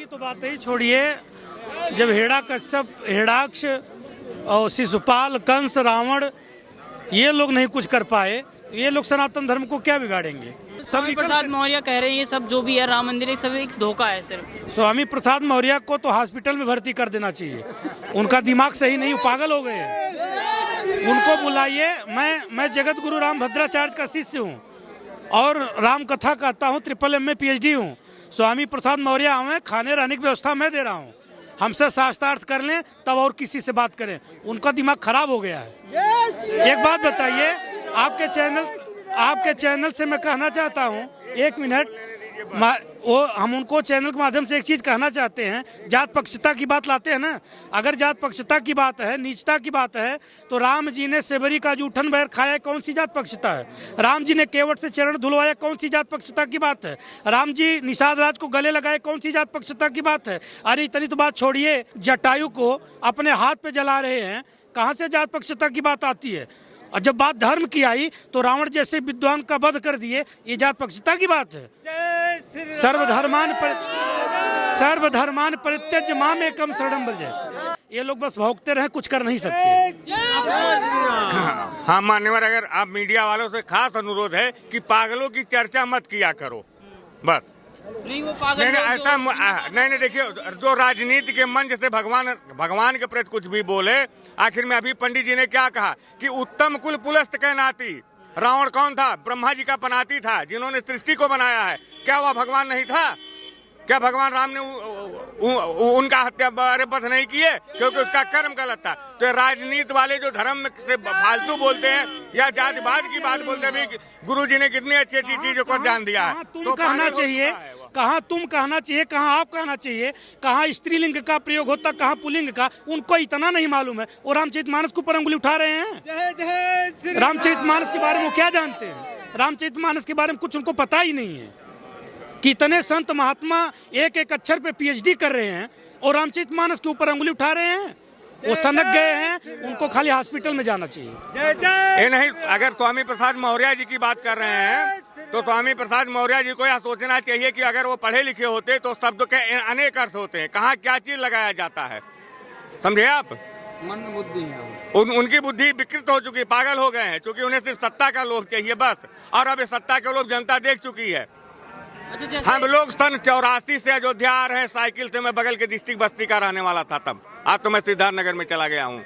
तो बात ही छोड़िए, जब हिरण्यकश्यप, हिरण्याक्ष और शिशुपाल, कंस, रावण ये लोग नहीं कुछ कर पाए, ये लोग सनातन धर्म को क्या बिगाड़ेंगे? स्वामी प्रसाद मौर्य कह रहे हैं ये सब जो भी है राम मंदिर ये सब एक धोखा है सिर्फ। स्वामी प्रसाद मौर्य को तो हॉस्पिटल में भर्ती कर देना चाहिए, उनका दिमाग सही नहीं, पागल हो गए हैं। उनको बुलाइए। मैं जगत गुरु राम भद्राचार्य का शिष्य हूँ और राम कथा कहता हूँ, ट्रिपल M में PhD हूँ। स्वामी प्रसाद मौर्य आवे, खाने रहने की व्यवस्था मैं दे रहा हूँ, हमसे शास्त्रार्थ कर लें तब और किसी से बात करें। उनका दिमाग खराब हो गया है। एक बात बताइए, आपके चैनल से मैं कहना चाहता हूँ, एक मिनट, हम उनको चैनल के माध्यम से एक चीज कहना चाहते हैं। जात पक्षता की बात लाते हैं ना, अगर जात पक्षता की बात है, नीचता की बात है, तो राम जी ने सेबरी का जूठन बैर खाया, कौन सी जात पक्षता है? राम जी ने केवट से चरण धुलवाया, कौन सी जात पक्षता की बात है? राम जी निषाद राज को गले लगाए, कौन सी जात पक्षता की बात है? अरे इतनी तो बात छोड़िए, जटायु को अपने हाथ पे जला रहे हैं, कहाँ से जात पक्षता की बात आती है? और जब बात धर्म की आई तो रावण जैसे विद्वान का वध कर दिए, ये जात पक्षता की बात है? सर्वधर्मान परित्यज्य माम एकम शरणम व्रज। ये लोग बस भौंकते रहे, कुछ कर नहीं सकते। हाँ मान्यवर, अगर आप मीडिया वालों से खास अनुरोध है कि पागलों की चर्चा मत किया करो, बस। नहीं वो पागल नहीं ऐसा नहीं, देखिए, जो राजनीति के मंच से भगवान के प्रति कुछ भी बोले, आखिर में अभी पंडित जी ने क्या कहा कि उत्तम कुल पुलस्त के नाती। रावण कौन था? ब्रह्मा जी का पनाती था, जिन्होंने सृष्टि को बनाया है। क्या वह भगवान नहीं था? क्या भगवान राम ने उनका हत्या वध नहीं किए क्योंकि उसका कर्म गलत था? तो राजनीति वाले जो धर्म से फालतू बोलते हैं या जातिवाद की बात बोलते हैं, गुरु जी ने कितनी अच्छी अच्छी चीजों को ध्यान दिया है। तुम कहना चाहिए, कहाँ तुम कहना चाहिए, कहाँ आप कहना चाहिए, कहाँ स्त्रीलिंग का प्रयोग होता, कहाँ पुल्लिंग का, उनको इतना नहीं मालूम है। और रामचरितमानस के ऊपर अंगुली उठा रहे हैं। रामचरितमानस के बारे में क्या जानते हैं? रामचरितमानस के बारे में कुछ उनको पता ही नहीं है। कितने संत महात्मा एक एक अक्षर पे PhD कर रहे हैं और रामचरितमानस के ऊपर अंगुली उठा रहे हैं। वो सनक गए हैं, उनको खाली हॉस्पिटल में जाना चाहिए। ये नहीं, अगर स्वामी प्रसाद मौर्य जी की बात कर रहे हैं तो स्वामी प्रसाद मौर्य जी को यह सोचना चाहिए कि अगर वो पढ़े लिखे होते तो शब्द के अनेक अर्थ होते हैं, कहाँ क्या चीज लगाया जाता है, समझे आप? मन बुद्धि है उनकी बुद्धि विकृत हो चुकी, पागल हो गए हैं, क्योंकि उन्हें सिर्फ सत्ता का लोभ चाहिए बस। और अब इस सत्ता का लोभ जनता देख चुकी है। हम लोग सन 84 से अयोध्या आ रहे हैं साइकिल से। मैं बगल के डिस्ट्रिक्ट बस्ती का रहने वाला था तब, आज तो मैं सिद्धार्थनगर में चला गया हूँ।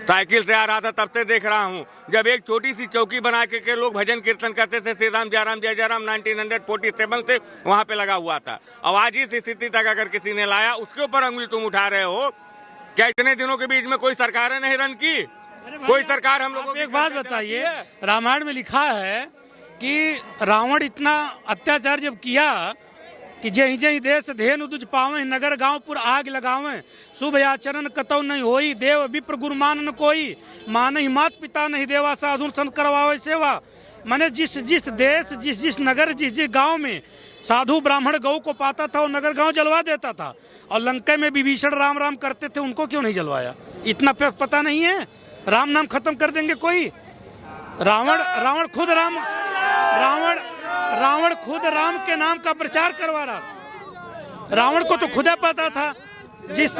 साइकिल से आ रहा था, तब से देख रहा हूँ जब एक छोटी सी चौकी बना के लोग भजन कीर्तन करते थे, श्री राम जय राम जय जय राम 1947 से वहाँ पे लगा हुआ था। और आज इस स्थिति तक अगर किसी ने लाया, उसके ऊपर अंगुली तुम उठा रहे हो। क्या इतने दिनों के बीच में कोई सरकारें नहीं रन की? कोई सरकार हम लोगों को एक बात बताइए, रामायण में लिखा है कि रावण इतना अत्याचार जब किया कि जही जही देश धेनु दुज पावे, नगर गांव पुर आग लगावे, शुभ आचरण कतौ नहीं होई, देव विप्र गुरु मान न कोई, मानहि मात पिता नहीं देवा, साधु संत करवावे सेवा। माने जिस जिस देश, जिस जिस नगर, जिस जिस गांव में साधु ब्राह्मण गौ को पाता था, वो नगर गांव जलवा देता था। और लंका में विभीषण राम राम करते थे, उनको क्यों नहीं जलवाया? इतना पता नहीं है? राम नाम खत्म कर देंगे कोई? रावण खुद राम के नाम का प्रचार करवा रहा था। रावण को तो खुद पता था, जिस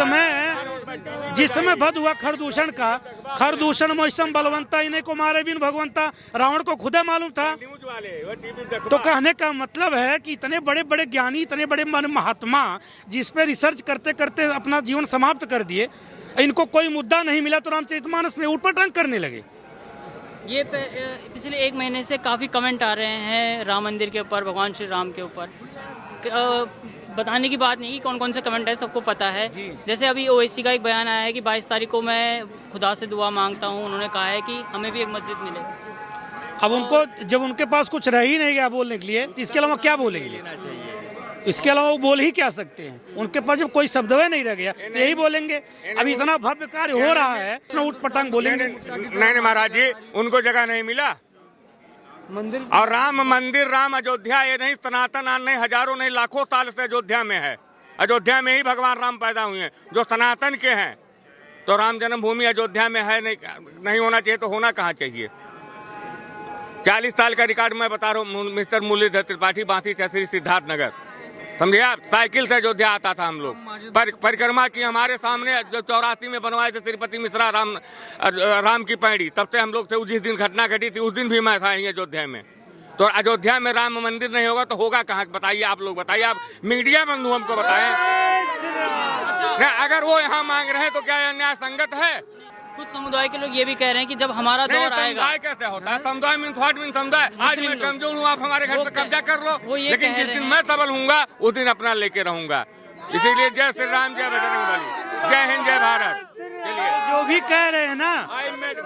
समय वध हुआ खरदूषण मौसम बलवंता, इन्हें को मारे बिन भगवंता, रावण को खुद मालूम था। तो कहने का मतलब है कि इतने बड़े बड़े ज्ञानी, इतने बड़े महात्मा जिस पे रिसर्च करते करते अपना जीवन समाप्त कर दिए, इनको कोई मुद्दा नहीं मिला तो रामचरितमानस में उठपटांग करने लगे। ये पिछले 1 महीने से काफ़ी कमेंट आ रहे हैं राम मंदिर के ऊपर, भगवान श्री राम के ऊपर। बताने की बात नहीं कि कौन कौन से कमेंट है, सबको पता है। जैसे अभी OAC का एक बयान आया है कि 22 तारीख को मैं खुदा से दुआ मांगता हूँ। उन्होंने कहा है कि हमें भी एक मस्जिद मिले। अब उनको, जब उनके पास कुछ रह ही नहीं गया बोलने के लिए, इसके अलावा क्या बोलेंगे? इसके अलावा वो बोल ही क्या सकते हैं? उनके पास जब कोई शब्द नहीं रह गया तो यही बोलेंगे। अभी इतना भव्य कार्य हो रहा है, उठ पटांग बोलेंगे। नहीं महाराज जी, उनको जगह नहीं मिला मंदिर। और राम मंदिर, राम अयोध्या, ये नहीं सनातन नहीं, हजारों नहीं लाखों साल से अयोध्या में है। अयोध्या में ही भगवान राम पैदा हुए हैं जो सनातन के हैं। तो राम जन्मभूमि अयोध्या में है, नहीं होना चाहिए तो होना कहाँ चाहिए? 40 साल का रिकॉर्ड मैं बता रहा हूँ। मिस्टर मुरलीधर त्रिपाठी, बांसी चौधरी, सिद्धार्थनगर। समझे आप। साइकिल से अयोध्या आता था हम लोग, परिक्रमा की हमारे सामने जो 84 में बनवाए थे तिरुपति मिश्रा राम की पैड़ी, तब से हम लोग थे। जिस दिन घटना घटी थी उस दिन भी मैं था यहीं अयोध्या में। तो अयोध्या में राम मंदिर नहीं होगा तो होगा कहाँ, बताइए आप लोग, बताइए आप मीडिया बंधु हमको बताएं। अगर वो यहाँ मांग रहे हैं तो क्या न्याय संगत है? कुछ समुदाय के लोग ये भी कह रहे हैं कि जब हमारा दौर आएगा। समुदाय कैसे होता है? समुदाय मीन व्हाट मीन समुदाय? आज मैं कमजोर हूँ, आप हमारे घर पे कब्जा कर लो, लेकिन जिस दिन मैं सबल हूँगा उस दिन अपना लेके रहूंगा। इसीलिए जय श्री राम, जय बजरंगबली, जय हिंद, जय भारत। जो भी कह रहे हैं ना,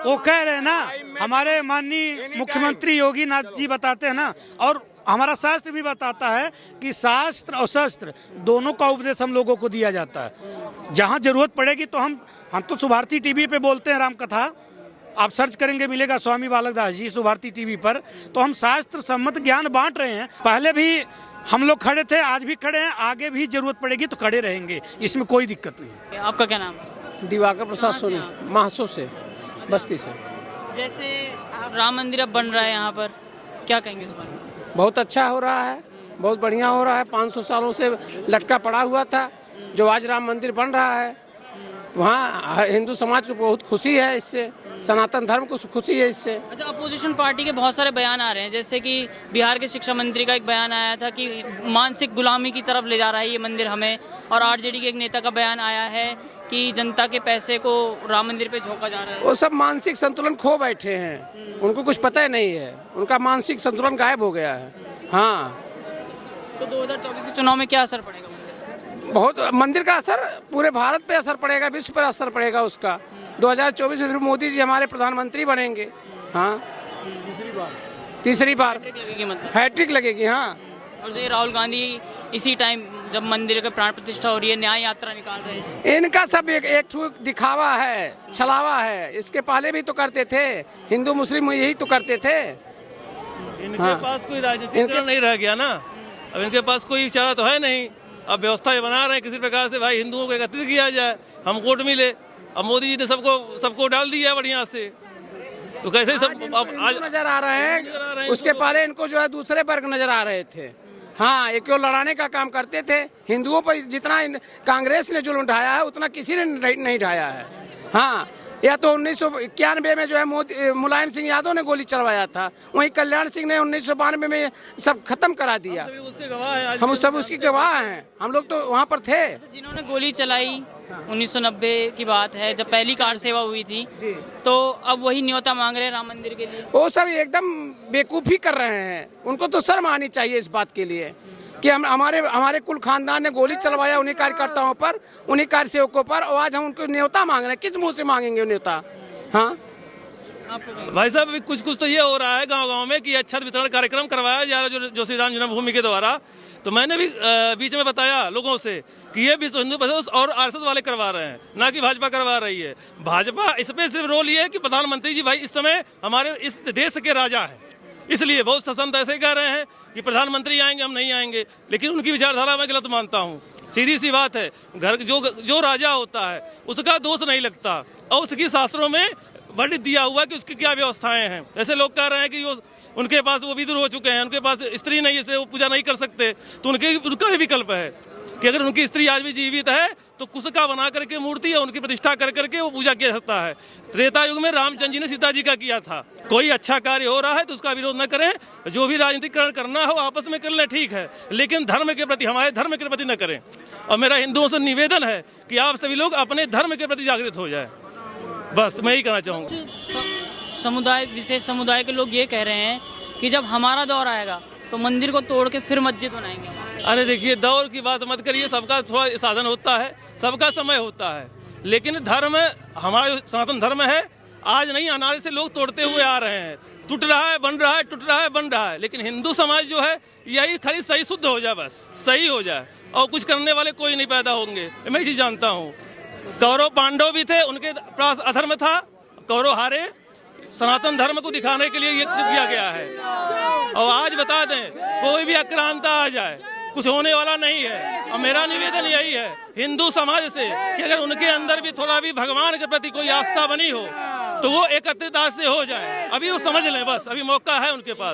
वो कह रहे हैं ना, हमारे माननीय मुख्यमंत्री योगी नाथ जी बताते हैं ना, और हमारा शास्त्र भी बताता है कि शास्त्र और शस्त्र दोनों का उपदेश हम लोगों को दिया जाता है। जहाँ जरूरत पड़ेगी तो हम तो सुभारती टीवी पे बोलते हैं राम कथा, आप सर्च करेंगे मिलेगा स्वामी बालक दास जी सुभारती टीवी पर। तो हम शास्त्र सम्मत ज्ञान बांट रहे हैं। पहले भी हम लोग खड़े थे, आज भी खड़े हैं, आगे भी जरूरत पड़ेगी तो खड़े रहेंगे, इसमें कोई दिक्कत नहीं है। आपका क्या नाम है? दिवाकर प्रसाद सोनी, महासो से, बस्ती से। जैसे राम मंदिर अब बन रहा है यहाँ पर, क्या कहेंगे इस बारे में? बहुत अच्छा हो रहा है, बहुत बढ़िया हो रहा है। 500 सालों से लटका पड़ा हुआ था, जो आज राम मंदिर बन रहा है, वहाँ हिंदू समाज को बहुत खुशी है इससे, सनातन धर्म को खुशी है इससे। अच्छा, अपोजिशन पार्टी के बहुत सारे बयान आ रहे हैं, जैसे कि बिहार के शिक्षा मंत्री का एक बयान आया था कि मानसिक गुलामी की तरफ ले जा रहा है ये मंदिर हमें, और आरजेडी के एक नेता का बयान आया है कि जनता के पैसे को राम मंदिर पे झोंका जा रहा है। वो सब मानसिक संतुलन खो बैठे हैं, उनको कुछ पता ही नहीं है, उनका मानसिक संतुलन गायब हो गया है। हाँ, तो 2024 के चुनाव में क्या असर पड़ेगा? बहुत मंदिर का असर पूरे भारत पे असर पड़ेगा, विश्व पर असर पड़ेगा उसका। 2024 में फिर मोदी जी हमारे प्रधानमंत्री बनेंगे। हाँ, तीसरी बार लगेगी, मतलब हैट्रिक लगेगी। हाँ, और जो राहुल गांधी इसी टाइम जब मंदिर का प्राण प्रतिष्ठा हो रही है न्याय यात्रा निकाल रहे हैं, इनका सब एक दिखावा है, छलावा है। इसके पहले भी तो करते थे, हिंदू मुस्लिम यही तो करते थे। इनके पास कोई राजनीतिक नहीं रह गया ना, अब इनके पास कोई चारा तो है नहीं। अब व्यवस्था ये बना रहे हैं किसी प्रकार से, भाई हिंदुओं को एकत्रित किया जाए, हम वोट मिले। अब मोदी जी ने सबको डाल दिया बढ़िया से, तो कैसे सब अब आज नजर आ रहे हैं। उसके पहले इनको जो है दूसरे वर्ग नजर आ रहे थे। हाँ, एक लड़ाने का काम करते थे हिंदुओं पर। जितना कांग्रेस ने जुल्म ढाया है उतना किसी ने नहीं ढाया है। हाँ, या तो 1991 में जो है मुलायम सिंह यादव ने गोली चलवाया था, वहीं कल्याण सिंह ने 1992 में सब खत्म करा दिया। हम सब उसकी गवाह हैं, हम लोग तो वहाँ पर थे। जिन्होंने गोली चलाई 1990 की बात है, जब पहली कार सेवा हुई थी, तो अब वही न्योता मांग रहे हैं राम मंदिर के लिए। वो सब एकदम बेवकूफ़ी कर रहे हैं, उनको तो शर्म आनी चाहिए इस बात के लिए कि हमारे कुल खानदान ने गोली चलवाया उन्हीं कार्यकर्ताओं पर, उन्हीं कार्यसेवकों पर, और आज हम उनको न्योता मांग रहे हैं। किस मुंह से मांगेंगे न्योता? हाँ भाई साहब, अभी कुछ तो ये हो रहा है गांव-गांव में कि अच्छा वितरण कार्यक्रम करवाया जा रहा है जो श्री राम जन्मभूमि के द्वारा। तो मैंने भी बीच में बताया लोगों से कि ये विश्व हिंदू परिषद और आरएसएस वाले करवा रहे हैं, ना कि भाजपा करवा रही है। भाजपा इसमें सिर्फ रोल ये है कि प्रधानमंत्री जी भाई इस समय हमारे इस देश के राजा है, इसलिए बहुत सशक्त ऐसे कह रहे हैं कि प्रधानमंत्री आएंगे, हम नहीं आएंगे। लेकिन उनकी विचारधारा मैं गलत मानता हूँ। सीधी सी बात है, घर जो राजा होता है उसका दोष नहीं लगता, और उसकी शास्त्रों में वर्णित दिया हुआ कि उसकी क्या व्यवस्थाएं हैं। ऐसे लोग कह रहे हैं कि उनके पास वो विदुर हो चुके हैं, उनके पास स्त्री नहीं है, इसलिए वो पूजा नहीं कर सकते। तो उनका भी विकल्प है कि अगर उनकी स्त्री आज भी जीवित है तो कुशका बना करके मूर्ति है उनकी प्रतिष्ठा कर करके वो पूजा किया सकता है। त्रेता युग में रामचंद्र जी ने सीता जी का किया था। कोई अच्छा कार्य हो रहा है तो उसका विरोध न करें, जो भी राजनीतिकरण करना हो आपस में कर ले, ठीक है, लेकिन धर्म के प्रति, हमारे धर्म के प्रति न करें। और मेरा हिंदुओं से निवेदन है कि आप सभी लोग अपने धर्म के प्रति जागृत हो जाए, बस मैं यही कहना चाहूँगा। विशेष समुदाय के लोग ये कह रहे हैं कि जब हमारा दौर आएगा तो मंदिर को तोड़ के फिर मस्जिद बनाएंगे। अरे देखिए, दौर की बात मत करिए, सबका थोड़ा साधन होता है, सबका समय होता है, लेकिन धर्म हमारा सनातन धर्म है, आज नहीं अनादि से लोग तोड़ते हुए आ रहे हैं। टूट रहा है, बन रहा है, टूट रहा है, बन रहा है, लेकिन हिंदू समाज जो है यही खाली सही शुद्ध हो जाए, बस सही हो जाए, और कुछ करने वाले कोई नहीं पैदा होंगे। मैं चीज जानता हूँ, कौरव पांडव भी थे, उनके पास अधर्म था, कौरव हारे। सनातन धर्म को दिखाने के लिए ये किया गया है। और आज बता दें, कोई भी आक्रांता आ जाए, कुछ होने वाला नहीं है। और मेरा निवेदन यही है हिंदू समाज से कि अगर उनके अंदर भी थोड़ा भी भगवान के प्रति कोई आस्था बनी हो तो वो एकत्रित आज से हो जाए। अभी वो समझ लें, बस अभी मौका है उनके पास।